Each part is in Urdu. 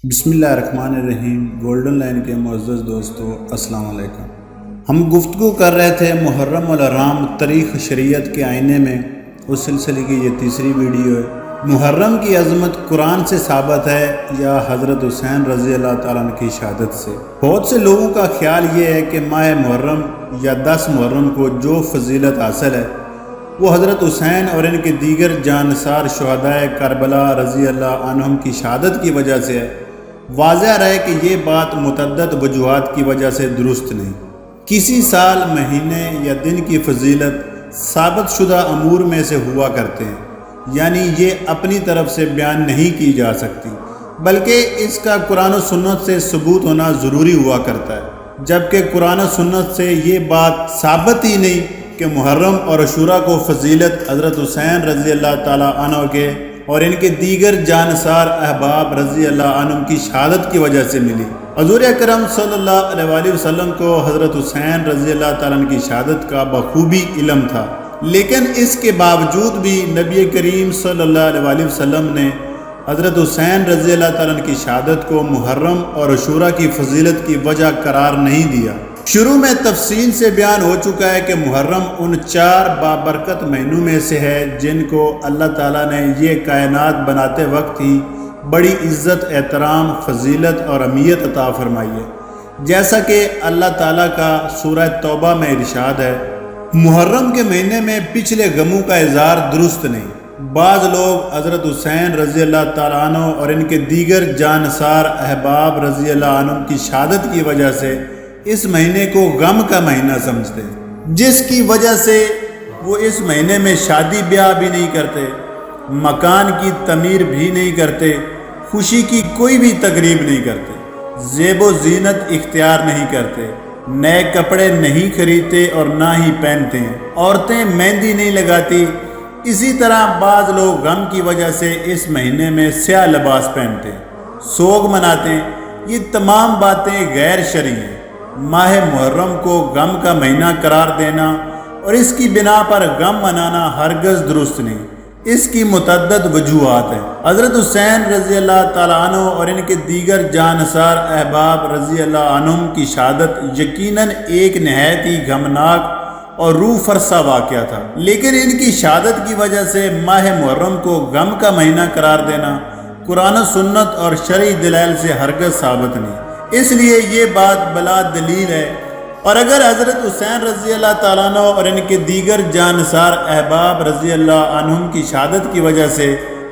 بسم اللہ الرحمن الرحیم۔ گولڈن لائن کے معزز دوستو السلام علیکم۔ ہم گفتگو کر رہے تھے محرم والحرام تاریخ شریعت کے آئینے میں، اس سلسلے کی یہ تیسری ویڈیو ہے۔ محرم کی عظمت قرآن سے ثابت ہے یا حضرت حسین رضی اللہ تعالیٰ عنہ کی شہادت سے؟ بہت سے لوگوں کا خیال یہ ہے کہ ماہ محرم یا 10 محرم کو جو فضیلت حاصل ہے وہ حضرت حسین اور ان کے دیگر جانثار شہدائے کربلا رضی اللہ عنہم کی شہادت کی وجہ سے ہے۔ واضح رہے کہ یہ بات متعدد وجوہات کی وجہ سے درست نہیں۔ کسی سال، مہینے یا دن کی فضیلت ثابت شدہ امور میں سے ہوا کرتے ہیں، یعنی یہ اپنی طرف سے بیان نہیں کی جا سکتی، بلکہ اس کا قرآن و سنت سے ثبوت ہونا ضروری ہوا کرتا ہے، جبکہ قرآن و سنت سے یہ بات ثابت ہی نہیں کہ محرم اور عاشوراء کو فضیلت حضرت حسین رضی اللہ تعالیٰ عنہ کے اور ان کے دیگر جانثار احباب رضی اللہ عنہم کی شہادت کی وجہ سے ملی۔ حضور اکرم صلی اللہ علیہ وآلہ وسلم کو حضرت حسین رضی اللہ تعالیٰ عنہ کی شہادت کا بخوبی علم تھا، لیکن اس کے باوجود بھی نبی کریم صلی اللہ علیہ وآلہ وسلم نے حضرت حسین رضی اللہ تعالیٰ عنہ کی شہادت کو محرم اور عاشوراء کی فضیلت کی وجہ قرار نہیں دیا۔ شروع میں تفصیل سے بیان ہو چکا ہے کہ محرم ان 4 بابرکت مہینوں میں سے ہے جن کو اللہ تعالیٰ نے یہ کائنات بناتے وقت ہی بڑی عزت، احترام، فضیلت اور اہمیت عطا فرمائی ہے، جیسا کہ اللہ تعالیٰ کا سورہ توبہ میں ارشاد ہے، محرم کے مہینے میں پچھلے غموں کا اظہار درست نہیں۔ بعض لوگ حضرت حسین رضی اللہ تعالیٰ عنہ اور ان کے دیگر جانثار احباب رضی اللہ عنہ کی شہادت کی وجہ سے اس مہینے کو غم کا مہینہ سمجھتے ہیں، جس کی وجہ سے وہ اس مہینے میں شادی بیاہ بھی نہیں کرتے، مکان کی تعمیر بھی نہیں کرتے، خوشی کی کوئی بھی تقریب نہیں کرتے، زیب و زینت اختیار نہیں کرتے، نئے کپڑے نہیں خریدتے اور نہ ہی پہنتے ہیں، عورتیں مہندی نہیں لگاتی۔ اسی طرح بعض لوگ غم کی وجہ سے اس مہینے میں سیاہ لباس پہنتے ہیں، سوگ مناتے ہیں۔ یہ تمام باتیں غیر شرعی ہیں۔ ماہ محرم کو غم کا مہینہ قرار دینا اور اس کی بنا پر غم منانا ہرگز درست نہیں۔ اس کی متعدد وجوہات ہیں۔ حضرت حسین رضی اللہ تعالیٰ عنہ اور ان کے دیگر جانثار احباب رضی اللہ عنہم کی شہادت یقیناً ایک نہایت ہی غمناک اور روح فرسا واقعہ تھا، لیکن ان کی شہادت کی وجہ سے ماہ محرم کو غم کا مہینہ قرار دینا قرآن و سنت اور شرعی دلائل سے ہرگز ثابت نہیں۔ اس لیے یہ بات بلا دلیل ہے، اور اگر حضرت حسین رضی اللہ تعالیٰ عنہ اور ان کے دیگر جانثار احباب رضی اللہ عنہم کی شہادت کی وجہ سے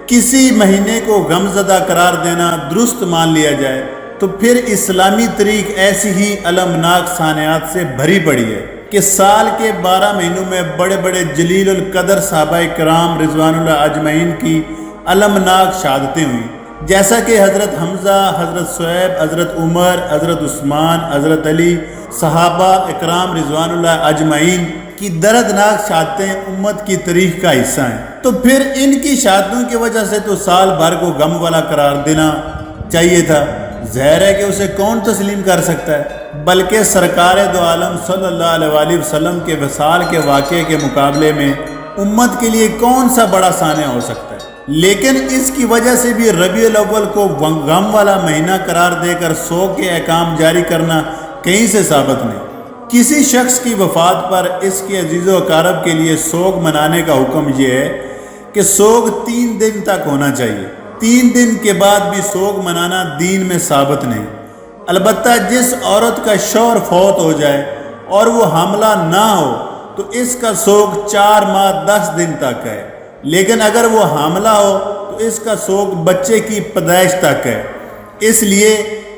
کسی مہینے کو غمزدہ قرار دینا درست مان لیا جائے تو پھر اسلامی تاریخ ایسی ہی المناک صانعات سے بھری پڑی ہے کہ سال کے 12 مہینوں میں بڑے بڑے جلیل القدر صحابہ کرام رضوان اللہ اجمعین کی المناک شہادتیں ہوئیں، جیسا کہ حضرت حمزہ، حضرت صہیب، حضرت عمر، حضرت عثمان، حضرت علی، صحابہ اکرام رضوان اللہ اجمعین کی دردناک شہادتیں امت کی تاریخ کا حصہ ہیں۔ تو پھر ان کی شہادتوں کی وجہ سے تو سال بھر کو غم والا قرار دینا چاہیے تھا۔ ظاہر ہے کہ اسے کون تسلیم کر سکتا ہے، بلکہ سرکار دو عالم صلی اللہ علیہ وآلہ وسلم کے وصال کے واقعے کے مقابلے میں امت کے لیے کون سا بڑا سانحہ ہو سکتا ہے؟ لیکن اس کی وجہ سے بھی ربیع الاول کو غم والا مہینہ قرار دے کر سوگ کے احکام جاری کرنا کہیں سے ثابت نہیں۔ کسی شخص کی وفات پر اس کے عزیز و اقارب کے لیے سوگ منانے کا حکم یہ ہے کہ سوگ 3 دن تک ہونا چاہیے۔ 3 دن کے بعد بھی سوگ منانا دین میں ثابت نہیں۔ البتہ جس عورت کا شوہر فوت ہو جائے اور وہ حاملہ نہ ہو تو اس کا سوگ 4 ماہ 10 دن تک ہے، لیکن اگر وہ حاملہ ہو تو اس کا سوگ بچے کی پیدائش تک ہے۔ اس لیے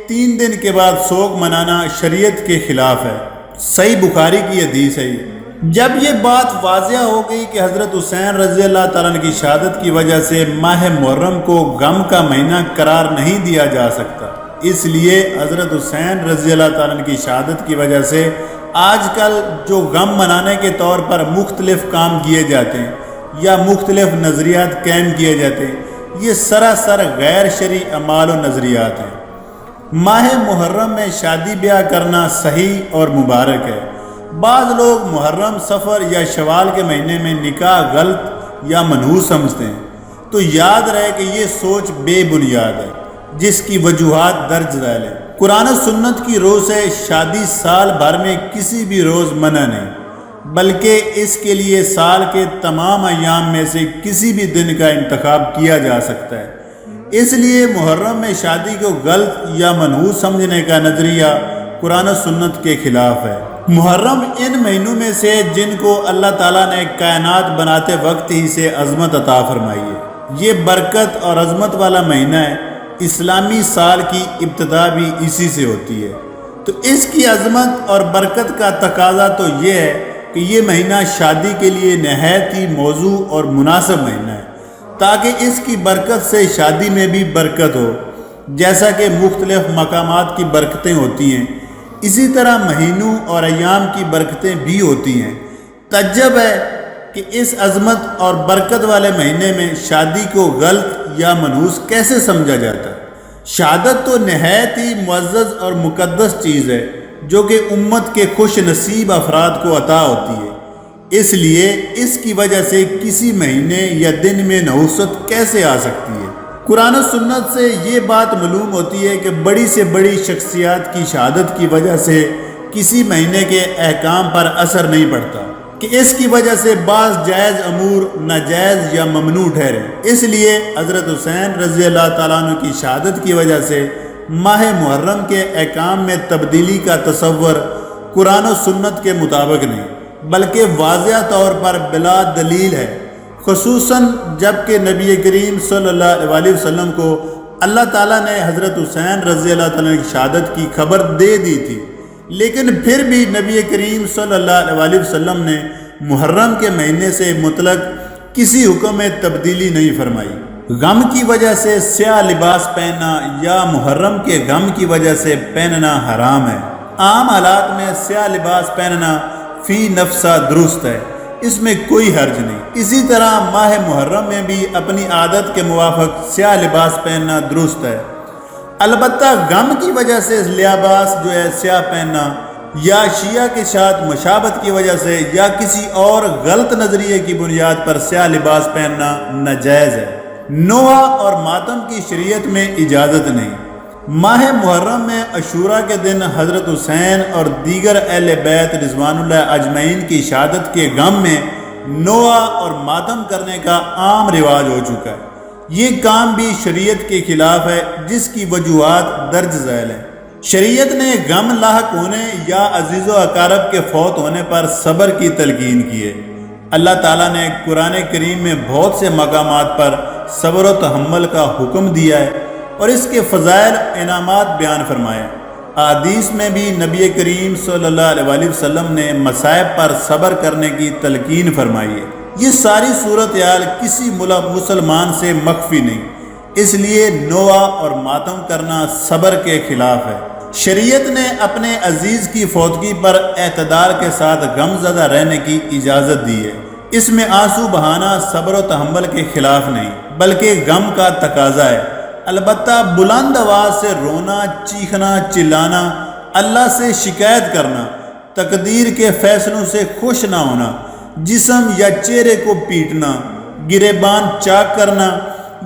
3 دن کے بعد سوگ منانا شریعت کے خلاف ہے۔ صحیح بخاری کی حدیث ہے۔ جب یہ بات واضح ہو گئی کہ حضرت حسین رضی اللہ تعالیٰ عنہ کی شہادت کی وجہ سے ماہ محرم کو غم کا مہینہ قرار نہیں دیا جا سکتا، اس لیے حضرت حسین رضی اللہ تعالیٰ عنہ کی شہادت کی وجہ سے آج کل جو غم منانے کے طور پر مختلف کام کیے جاتے ہیں یا مختلف نظریات قائم کیے جاتے ہیں، یہ سراسر غیر شرعی اعمال و نظریات ہیں۔ ماہ محرم میں شادی بیاہ کرنا صحیح اور مبارک ہے۔ بعض لوگ محرم، صفر یا شوال کے مہینے میں نکاح غلط یا منحوس سمجھتے ہیں، تو یاد رہے کہ یہ سوچ بے بنیاد ہے۔ جس کی وجوہات درج ذیل ہیں۔ قرآن و سنت کی روح سے شادی سال بھر میں کسی بھی روز منع نہیں، بلکہ اس کے لیے سال کے تمام ایام میں سے کسی بھی دن کا انتخاب کیا جا سکتا ہے۔ اس لیے محرم میں شادی کو غلط یا منحوس سمجھنے کا نظریہ قرآن و سنت کے خلاف ہے۔ محرم ان مہینوں میں سے جن کو اللہ تعالیٰ نے کائنات بناتے وقت ہی سے عظمت عطا فرمائی ہے۔ یہ برکت اور عظمت والا مہینہ ہے۔ اسلامی سال کی ابتدا بھی اسی سے ہوتی ہے، تو اس کی عظمت اور برکت کا تقاضا تو یہ ہے کہ یہ مہینہ شادی کے لیے نہایت ہی موزوں اور مناسب مہینہ ہے، تاکہ اس کی برکت سے شادی میں بھی برکت ہو۔ جیسا کہ مختلف مقامات کی برکتیں ہوتی ہیں، اسی طرح مہینوں اور ایام کی برکتیں بھی ہوتی ہیں۔ تعجب ہے کہ اس عظمت اور برکت والے مہینے میں شادی کو غلط یا منحوس کیسے سمجھا جاتا ہے؟ شہادت تو نہایت ہی معزز اور مقدس چیز ہے، جو کہ امت کے خوش نصیب افراد کو عطا ہوتی ہے۔ اس لیے اس کی وجہ سے کسی مہینے یا دن میں نحوست کیسے آ سکتی ہے؟ قرآن و سنت سے یہ بات معلوم ہوتی ہے کہ بڑی سے بڑی شخصیات کی شہادت کی وجہ سے کسی مہینے کے احکام پر اثر نہیں پڑتا کہ اس کی وجہ سے بعض جائز امور ناجائز یا ممنوع ٹھہرے۔ اس لیے حضرت حسین رضی اللہ تعالیٰ عنہ کی شہادت کی وجہ سے ماہ محرم کے احکام میں تبدیلی کا تصور قرآن و سنت کے مطابق نہیں، بلکہ واضح طور پر بلا دلیل ہے، خصوصاً جب کہ نبی کریم صلی اللہ علیہ وسلم کو اللہ تعالیٰ نے حضرت حسین رضی اللہ تعالیٰ کی شہادت کی خبر دے دی تھی، لیکن پھر بھی نبی کریم صلی اللہ علیہ وسلم نے محرم کے مہینے سے مطلق کسی حکم میں تبدیلی نہیں فرمائی۔ غم کی وجہ سے سیاہ لباس پہننا یا محرم کے غم کی وجہ سے پہننا حرام ہے۔ عام حالات میں سیاہ لباس پہننا فی نفسہ درست ہے، اس میں کوئی حرج نہیں۔ اسی طرح ماہ محرم میں بھی اپنی عادت کے موافق سیاہ لباس پہننا درست ہے۔ البتہ غم کی وجہ سے لباس جو ہے سیاہ پہننا یا اشیاء کے ساتھ مشابہت کی وجہ سے یا کسی اور غلط نظریے کی بنیاد پر سیاہ لباس پہننا ناجائز ہے۔ نوحہ اور ماتم کی شریعت میں اجازت نہیں۔ ماہ محرم میں عاشوراء کے دن حضرت حسین اور دیگر اہل بیت رضوان اللہ اجمعین کی شہادت کے غم میں نوحہ اور ماتم کرنے کا عام رواج ہو چکا ہے۔ یہ کام بھی شریعت کے خلاف ہے، جس کی وجوہات درج ذیل ہیں۔ شریعت نے غم لاحق ہونے یا عزیز و اقارب کے فوت ہونے پر صبر کی تلقین کی ہے۔ اللہ تعالیٰ نے قرآن کریم میں بہت سے مقامات پر صبر و تحمل کا حکم دیا ہے اور اس کے فضائل انعامات بیان فرمائے۔ حدیث میں بھی نبی کریم صلی اللہ علیہ وسلم نے مصائب پر صبر کرنے کی تلقین فرمائی ہے۔ یہ ساری صورتحال کسی مسلمان سے مخفی نہیں، اس لیے نوحہ اور ماتم کرنا صبر کے خلاف ہے۔ شریعت نے اپنے عزیز کی فوتگی پر اعتبار کے ساتھ غم زدہ رہنے کی اجازت دی ہے۔ اس میں آنسو بہانا صبر و تحمل کے خلاف نہیں، بلکہ غم کا تقاضا ہے۔ البتہ بلند آواز سے رونا، چیخنا، چلانا، اللہ سے شکایت کرنا، تقدیر کے فیصلوں سے خوش نہ ہونا، جسم یا چہرے کو پیٹنا، گریبان چاک کرنا،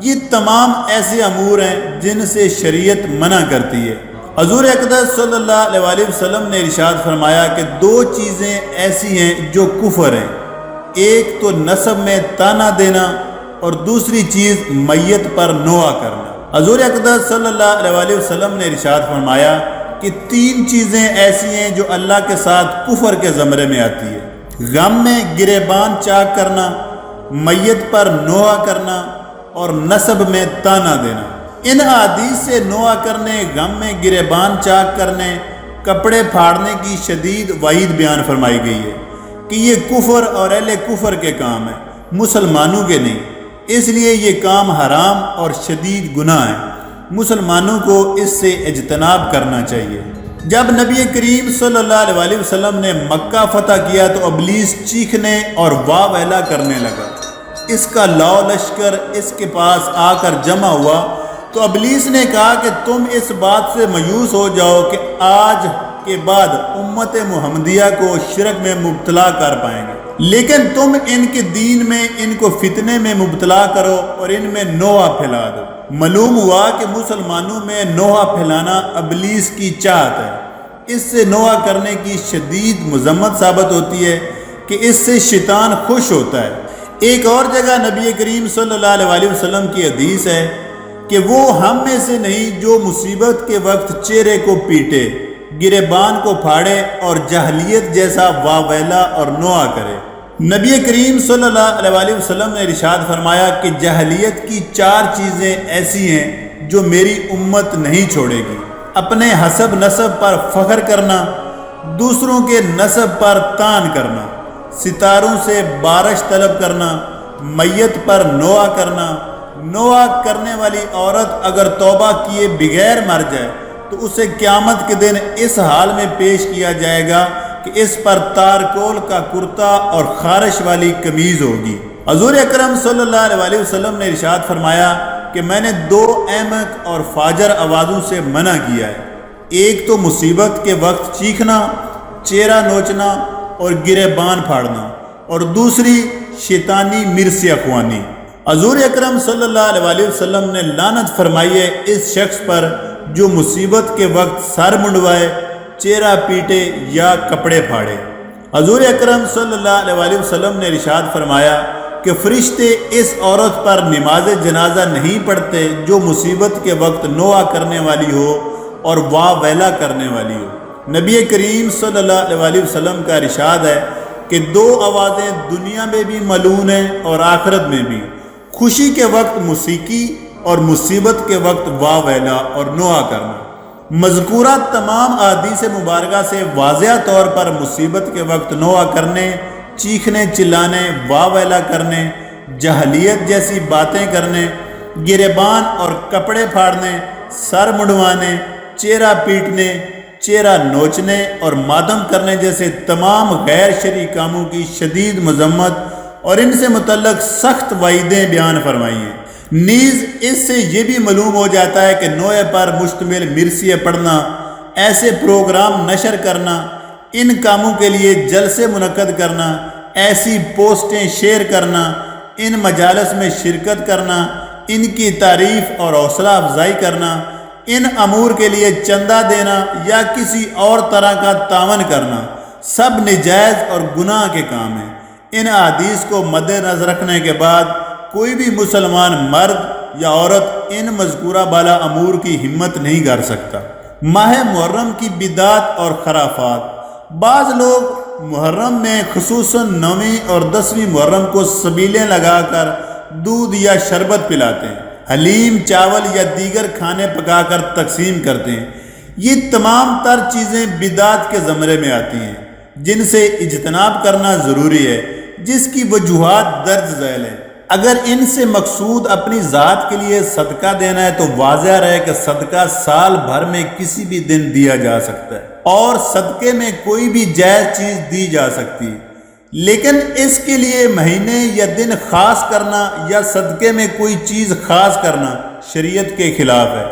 یہ تمام ایسے امور ہیں جن سے شریعت منع کرتی ہے۔ حضور اقدس صلی اللہ علیہ وسلم نے ارشاد فرمایا کہ دو چیزیں ایسی ہیں جو کفر ہیں، ایک تو نسب میں تانا دینا اور دوسری چیز میت پر نوحہ کرنا۔ حضور اقدس صلی اللہ علیہ وسلم نے ارشاد فرمایا کہ تین چیزیں ایسی ہیں جو اللہ کے ساتھ کفر کے زمرے میں آتی ہے: غم میں گریبان چاک کرنا، میت پر نوحہ کرنا اور نسب میں تانا دینا۔ ان احادیث سے نوحہ کرنے، غم میں گریبان چاک کرنے، کپڑے پھاڑنے کی شدید وعید بیان فرمائی گئی ہے کہ یہ کفر اور اہل کفر کے کام ہیں، مسلمانوں کے نہیں۔ اس لیے یہ کام حرام اور شدید گناہ ہے، مسلمانوں کو اس سے اجتناب کرنا چاہیے۔ جب نبی کریم صلی اللہ علیہ وسلم نے مکہ فتح کیا تو ابلیس چیخنے اور واہ ویلا کرنے لگا۔ اس کا لاؤ لشکر اس کے پاس آ کر جمع ہوا تو ابلیس نے کہا کہ تم اس بات سے مایوس ہو جاؤ کہ آج کے بعد امت محمدیہ کو شرک میں مبتلا کر پائیں گے، لیکن تم ان کے دین میں ان کو فتنے میں مبتلا کرو اور ان میں نوحہ پھیلا دو۔ معلوم ہوا کہ مسلمانوں میں نوحہ پھیلانا ابلیس کی چاہت ہے۔ اس سے نوحہ کرنے کی شدید مذمت ثابت ہوتی ہے کہ اس سے شیطان خوش ہوتا ہے۔ ایک اور جگہ نبی کریم صلی اللہ علیہ وسلم کی حدیث ہے کہ وہ ہم میں سے نہیں جو مصیبت کے وقت چہرے کو پیٹے، گریبان کو پھاڑے اور جاہلیت جیسا واویلا اور نوحہ کرے۔ نبی کریم صلی اللہ علیہ وسلم نے ارشاد فرمایا کہ جاہلیت کی 4 چیزیں ایسی ہیں جو میری امت نہیں چھوڑے گی: اپنے حسب نسب پر فخر کرنا، دوسروں کے نسب پر طعن کرنا، ستاروں سے بارش طلب کرنا، میت پر نوحہ کرنا۔ نوحہ کرنے والی عورت اگر توبہ کیے بغیر مر جائے تو اسے قیامت کے دن اس حال میں پیش کیا جائے گا کہ اس پر تارکول کا کرتا اور خارش والی قمیض ہوگی۔ حضور اکرم صلی اللہ علیہ وسلم نے ارشاد فرمایا کہ میں نے 2 احمق اور فاجر آوازوں سے منع کیا ہے، ایک تو مصیبت کے وقت چیخنا، چہرہ نوچنا اور گریبان پھاڑنا، اور دوسری شیطانی مرثیہ خوانی۔ حضور اکرم صلی اللہ علیہ وسلم نے لعنت فرمائی ہے اس شخص پر جو مصیبت کے وقت سر منڈوائے، چہرہ پیٹے یا کپڑے پھاڑے۔ حضور اکرم صلی اللہ علیہ وسلم نے ارشاد فرمایا کہ فرشتے اس عورت پر نماز جنازہ نہیں پڑھتے جو مصیبت کے وقت نوحہ کرنے والی ہو اور واویلا کرنے والی ہو۔ نبی کریم صلی اللہ علیہ وسلم کا ارشاد ہے کہ 2 آوازیں دنیا میں بھی ملعون ہیں اور آخرت میں بھی: خوشی کے وقت موسیقی اور مصیبت کے وقت واویلا اور نوحہ کرنا۔ مذکورہ تمام احادیث مبارکہ سے واضح طور پر مصیبت کے وقت نوحہ کرنے، چیخنے چلانے، واویلا کرنے، جاہلیت جیسی باتیں کرنے، گریبان اور کپڑے پھاڑنے، سر منڈوانے، چہرہ پیٹنے، چہرہ نوچنے اور ماتم کرنے جیسے تمام غیر شرعی کاموں کی شدید مذمت اور ان سے متعلق سخت وعیدیں بیان فرمائی ہیں۔ نیز اس سے یہ بھی معلوم ہو جاتا ہے کہ نوحے پر مشتمل مرثیے پڑھنا، ایسے پروگرام نشر کرنا، ان کاموں کے لیے جلسے منعقد کرنا، ایسی پوسٹیں شیئر کرنا، ان مجالس میں شرکت کرنا، ان کی تعریف اور حوصلہ افزائی کرنا، ان امور کے لیے چندہ دینا یا کسی اور طرح کا تعاون کرنا سب نجائز اور گناہ کے کام ہیں۔ ان احادیث کو مد نظر رکھنے کے بعد کوئی بھی مسلمان مرد یا عورت ان مذکورہ بالا امور کی ہمت نہیں کر سکتا۔ ماہ محرم کی بدعت اور خرافات۔ بعض لوگ محرم میں خصوصاً 9ویں اور 10ویں محرم کو سبیلیں لگا کر دودھ یا شربت پلاتے ہیں، حلیم، چاول یا دیگر کھانے پکا کر تقسیم کرتے ہیں۔ یہ تمام تر چیزیں بدعت کے زمرے میں آتی ہیں جن سے اجتناب کرنا ضروری ہے، جس کی وجوہات درج ذیل ہیں۔ اگر ان سے مقصود اپنی ذات کے لیے صدقہ دینا ہے تو واضح رہے کہ صدقہ سال بھر میں کسی بھی دن دیا جا سکتا ہے اور صدقے میں کوئی بھی جائز چیز دی جا سکتی ہے، لیکن اس کے لیے مہینے یا دن خاص کرنا یا صدقے میں کوئی چیز خاص کرنا شریعت کے خلاف ہے۔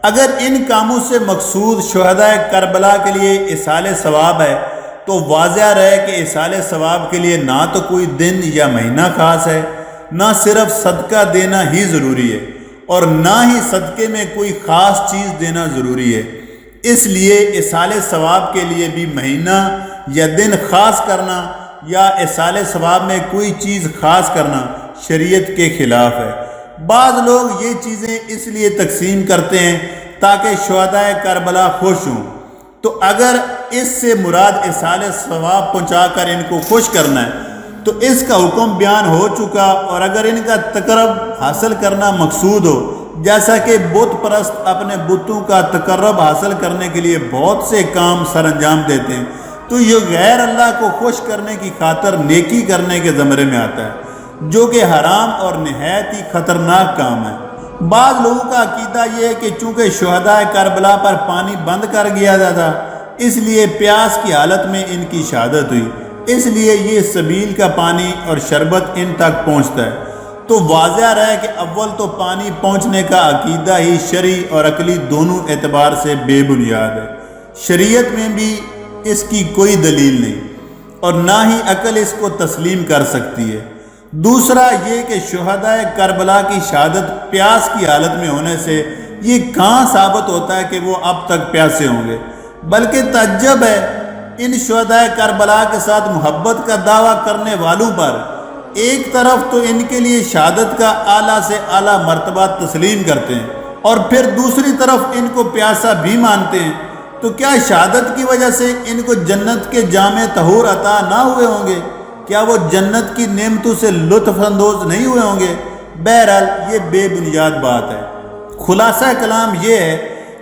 اگر ان کاموں سے مقصود شہدائے کربلا کے لیے ایصال ثواب ہے تو واضح رہے کہ ایصال ثواب کے لیے نہ تو کوئی دن یا مہینہ خاص ہے، نہ صرف صدقہ دینا ہی ضروری ہے اور نہ ہی صدقے میں کوئی خاص چیز دینا ضروری ہے۔ اس لیے ایصال ثواب کے لیے بھی مہینہ یا دن خاص کرنا یا ایصال ثواب میں کوئی چیز خاص کرنا شریعت کے خلاف ہے۔ بعض لوگ یہ چیزیں اس لیے تقسیم کرتے ہیں تاکہ شہدائے کربلا خوش ہوں، تو اگر اس سے مراد ایصال ثواب پہنچا کر ان کو خوش کرنا ہے تو اس کا حکم بیان ہو چکا، اور اگر ان کا تقرب حاصل کرنا مقصود ہو، جیسا کہ بت پرست اپنے بتوں کا تقرب حاصل کرنے کے لیے بہت سے کام سر انجام دیتے ہیں، تو یہ غیر اللہ کو خوش کرنے کی خاطر نیکی کرنے کے زمرے میں آتا ہے، جو کہ حرام اور نہایت ہی خطرناک کام ہے۔ بعض لوگوں کا عقیدہ یہ ہے کہ چونکہ شہدائے کربلا پر پانی بند کر دیا تھا اس لیے پیاس کی حالت میں ان کی شہادت ہوئی، اس لیے یہ سبیل کا پانی اور شربت ان تک پہنچتا ہے۔ تو واضح رہے کہ اول تو پانی پہنچنے کا عقیدہ ہی شرعی اور عقلی دونوں اعتبار سے بے بنیاد ہے۔ شریعت میں بھی اس کی کوئی دلیل نہیں اور نہ ہی عقل اس کو تسلیم کر سکتی ہے۔ دوسرا یہ کہ شہدائے کربلا کی شہادت پیاس کی حالت میں ہونے سے یہ کہاں ثابت ہوتا ہے کہ وہ اب تک پیاسے ہوں گے، بلکہ تعجب ہے ان شہدائے کربلا کے ساتھ محبت کا دعویٰ کرنے والوں پر۔ ایک طرف تو ان کے لیے شہادت کا اعلیٰ سے اعلیٰ مرتبہ تسلیم کرتے ہیں اور پھر دوسری طرف ان کو پیاسا بھی مانتے ہیں، تو کیا شہادت کی وجہ سے ان کو جنت کے جام طہور عطا نہ ہوئے ہوں گے؟ کیا وہ جنت کی نعمتوں سے لطف اندوز نہیں ہوئے ہوں گے؟ بہرحال یہ بے بنیاد بات ہے۔ خلاصہ کلام یہ ہے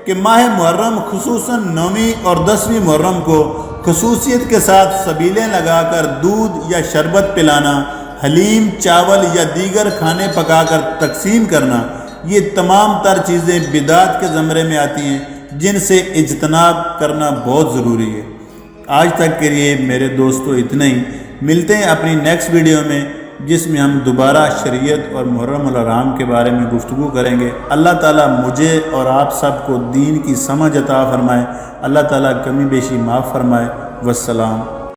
کہ ماہ محرم خصوصاً 9ویں اور 10ویں محرم کو خصوصیت کے ساتھ سبیلیں لگا کر دودھ یا شربت پلانا، حلیم، چاول یا دیگر کھانے پکا کر تقسیم کرنا، یہ تمام تر چیزیں بدعت کے زمرے میں آتی ہیں جن سے اجتناب کرنا بہت ضروری ہے۔ آج تک کے لیے میرے دوستو اتنا ہی، ملتے ہیں اپنی نیکسٹ ویڈیو میں جس میں ہم دوبارہ شریعت اور محرم الحرام کے بارے میں گفتگو کریں گے۔ اللہ تعالیٰ مجھے اور آپ سب کو دین کی سمجھ عطا فرمائے، اللہ تعالیٰ کمی بیشی معاف فرمائے۔ والسلام۔